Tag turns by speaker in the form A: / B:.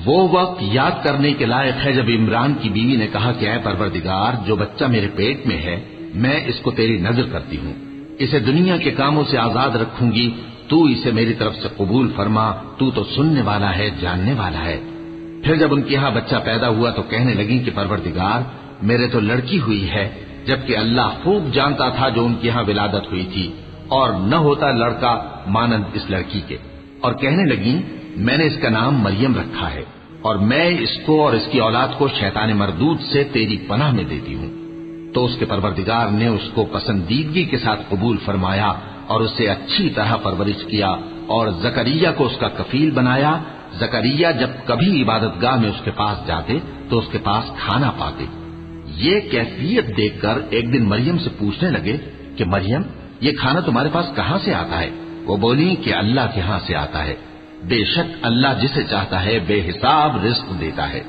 A: وہ وقت یاد کرنے کے لائق ہے جب عمران کی بیوی نے کہا کہ اے پروردگار، جو بچہ میرے پیٹ میں ہے میں اس کو تیری نذر کرتی ہوں، اسے دنیا کے کاموں سے آزاد رکھوں گی، تو اسے میری طرف سے قبول فرما، تو سننے والا ہے، جاننے والا ہے۔ پھر جب ان کے ہاں بچہ پیدا ہوا تو کہنے لگی کہ پروردگار، میرے تو لڑکی ہوئی ہے، جبکہ اللہ خوب جانتا تھا جو ان کے ہاں ولادت ہوئی تھی، اور نہ ہوتا لڑکا مانند اس لڑکی کے۔ اور کہنے لگی میں نے اس کا نام مریم رکھا ہے، اور میں اس کو اور اس کی اولاد کو شیطان مردود سے تیری پناہ میں دیتی ہوں۔ تو اس کے پروردگار نے اس کو پسندیدگی کے ساتھ قبول فرمایا اور اسے اچھی طرح پرورش کیا اور زکریا کو اس کا کفیل بنایا۔ زکریا جب کبھی عبادت گاہ میں اس کے پاس جاتے تو اس کے پاس کھانا پاتے۔ یہ کیفیت دیکھ کر ایک دن مریم سے پوچھنے لگے کہ مریم، یہ کھانا تمہارے پاس کہاں سے آتا ہے؟ وہ بولی کہ اللہ کے ہاں سے آتا ہے، بے شک اللہ جسے چاہتا ہے بے حساب رزق دیتا ہے۔